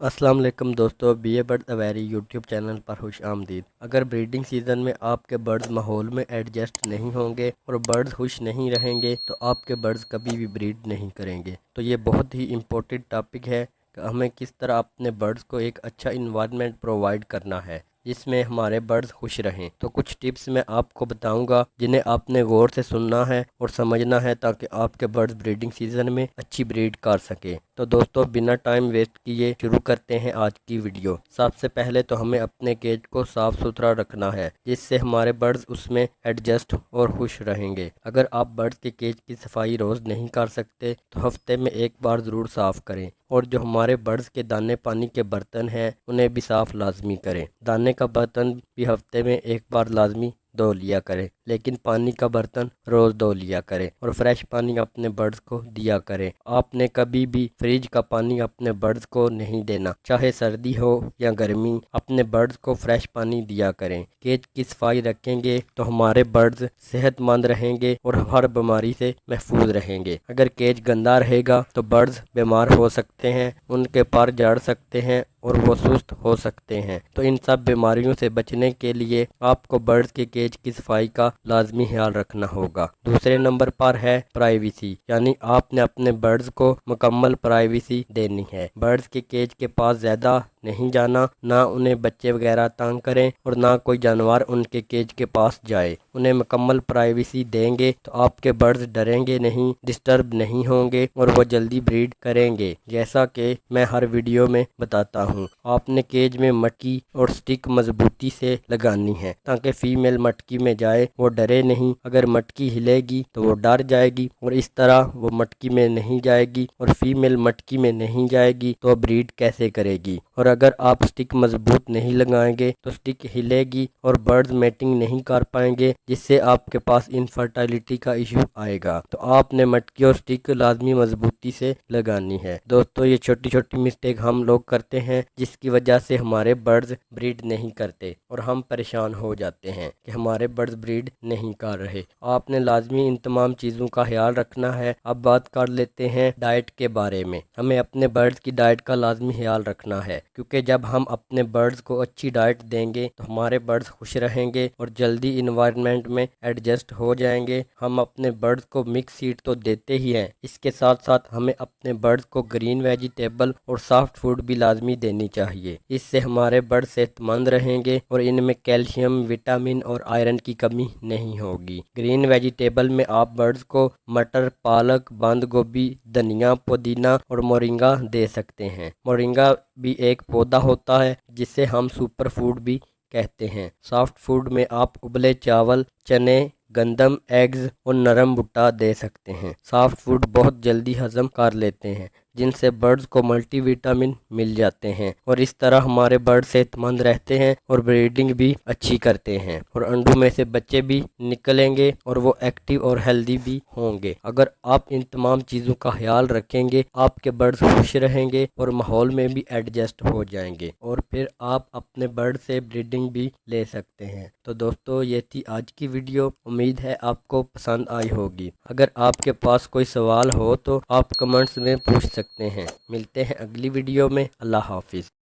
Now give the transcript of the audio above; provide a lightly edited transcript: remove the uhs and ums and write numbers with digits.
السلام علیکم دوستو، be a bird aviary YouTube channel پر خوش آمدید۔ اگر بریڈنگ سیزن میں آپ کے برڈز ماحول میں ایڈجسٹ نہیں ہوں گے اور برڈز خوش نہیں رہیں گے تو آپ کے برڈز کبھی بھی بریڈ نہیں کریں گے۔ تو یہ بہت ہی امپورٹنٹ ٹاپک ہے کہ ہمیں کس طرح اپنے برڈز کو ایک اچھا انوائرمنٹ پرووائڈ کرنا ہے جس میں ہمارے برڈز خوش رہیں۔ تو کچھ ٹپس میں آپ کو بتاؤں گا جنہیں آپ نے غور سے سننا ہے اور سمجھنا ہے تاکہ آپ کے برڈز بریڈنگ سیزن میں اچھی بریڈ کر سکیں۔ تو دوستو بنا ٹائم ویسٹ کیے شروع کرتے ہیں آج کی ویڈیو۔ سب سے پہلے تو ہمیں اپنے کیج کو صاف ستھرا رکھنا ہے جس سے ہمارے برڈز اس میں ایڈجسٹ اور خوش رہیں گے۔ اگر آپ برڈز کے کیج کی صفائی روز نہیں کر سکتے تو ہفتے میں ایک بار ضرور صاف کریں، اور جو ہمارے برڈز کے دانے پانی کے برتن ہیں انہیں بھی صاف لازمی کریں۔ دانے کا برتن بھی ہفتے میں ایک بار لازمی دھو لیا کریں، لیکن پانی کا برتن روز دھو لیا کریں، اور فریش پانی اپنے برڈز کو دیا کریں۔ آپ نے کبھی بھی فریج کا پانی اپنے برڈز کو نہیں دینا، چاہے سردی ہو یا گرمی، اپنے برڈز کو فریش پانی دیا کریں۔ کیج کی صفائی رکھیں گے تو ہمارے برڈز صحت مند رہیں گے اور ہر بیماری سے محفوظ رہیں گے۔ اگر کیج گندا رہے گا تو برڈز بیمار ہو سکتے ہیں، ان کے پر جھڑ سکتے ہیں اور وہ سست ہو سکتے ہیں۔ تو ان سب بیماریوں سے بچنے کے لیے آپ کو برڈز کے کیج کی صفائی کا لازمی خیال رکھنا ہوگا۔ دوسرے نمبر پر ہے پرائیویسی، یعنی آپ نے اپنے برڈز کو مکمل پرائیویسی دینی ہے۔ برڈز کے کیج کے پاس زیادہ نہیں جانا، نہ انہیں بچے وغیرہ تنگ کریں اور نہ کوئی جانور ان کے کیج کے پاس جائے۔ انہیں مکمل پرائیویسی دیں گے تو آپ کے برڈز ڈریں گے نہیں، ڈسٹرب نہیں ہوں گے اور وہ جلدی بریڈ کریں گے۔ جیسا کہ میں ہر ویڈیو میں بتاتا ہوں، آپ نے کیج میں مٹکی اور سٹک مضبوطی سے لگانی ہے تاکہ فیمیل مٹکی میں جائے وہ ڈرے نہیں۔ اگر مٹکی ہلے گی تو وہ ڈر جائے گی اور اس طرح وہ مٹکی میں نہیں جائے گی، اور فیمیل مٹکی میں نہیں جائے گی تو بریڈ کیسے کرے گی؟ اور اگر آپ سٹک مضبوط نہیں لگائیں گے تو سٹک ہلے گی اور برڈز میٹنگ نہیں کر پائیں گے، جس سے آپ کے پاس انفرٹیلٹی کا ایشو آئے گا۔ تو آپ نے مٹکی اور سٹک لازمی مضبوطی سے لگانی ہے۔ دوستو یہ چھوٹی چھوٹی مسٹیک ہم لوگ کرتے ہیں جس کی وجہ سے ہمارے برڈز بریڈ نہیں کرتے اور ہم پریشان ہو جاتے ہیں کہ ہمارے برڈز بریڈ نہیں کر رہے۔ آپ نے لازمی ان تمام چیزوں کا خیال رکھنا ہے۔ اب بات کر لیتے ہیں ڈائٹ کے بارے میں۔ ہمیں اپنے برڈز کی ڈائٹ کا لازمی خیال رکھنا ہے، کیونکہ جب ہم اپنے برڈز کو اچھی ڈائٹ دیں گے تو ہمارے برڈز خوش رہیں گے اور جلدی انوائرمنٹ میں ایڈجسٹ ہو جائیں گے۔ ہم اپنے برڈز کو مکس سیڈ تو دیتے ہی ہیں، اس کے ساتھ ساتھ ہمیں اپنے برڈز کو گرین ویجیٹیبل اور سافٹ فوڈ بھی لازمی دینی چاہیے۔ اس سے ہمارے برڈ صحت مند رہیں گے اور ان میں کیلشیم، وٹامن اور آئرن کی کمی نہیں ہوگی۔ گرین ویجیٹیبل میں آپ برڈز کو مٹر، پالک، بند گوبھی، دھنیا، پودینہ اور مورنگا دے سکتے ہیں۔ مورنگا بھی ایک پودا ہوتا ہے جسے ہم سپر فوڈ بھی کہتے ہیں۔ سافٹ فوڈ میں آپ ابلے چاول، چنے، گندم، ایگز اور نرم بھٹا دے سکتے ہیں۔ سافٹ فوڈ بہت جلدی ہضم کر لیتے ہیں، جن سے برڈز کو ملٹی وٹامن مل جاتے ہیں، اور اس طرح ہمارے برڈ صحت مند رہتے ہیں اور بریڈنگ بھی اچھی کرتے ہیں، اور انڈوں میں سے بچے بھی نکلیں گے اور وہ ایکٹیو اور ہیلدی بھی ہوں گے۔ اگر آپ ان تمام چیزوں کا خیال رکھیں گے، آپ کے برڈز خوش رہیں گے اور ماحول میں بھی ایڈجسٹ ہو جائیں گے، اور پھر آپ اپنے برڈ سے بریڈنگ بھی لے سکتے ہیں۔ تو دوستو یہ تھی آج کی ویڈیو، امید ہے آپ کو پسند آئی ہوگی۔ اگر آپ کے پاس کوئی سوال ہو تو آپ کمنٹس میں پوچھ سکتے ہیں۔ ملتے ہیں اگلی ویڈیو میں۔ اللہ حافظ۔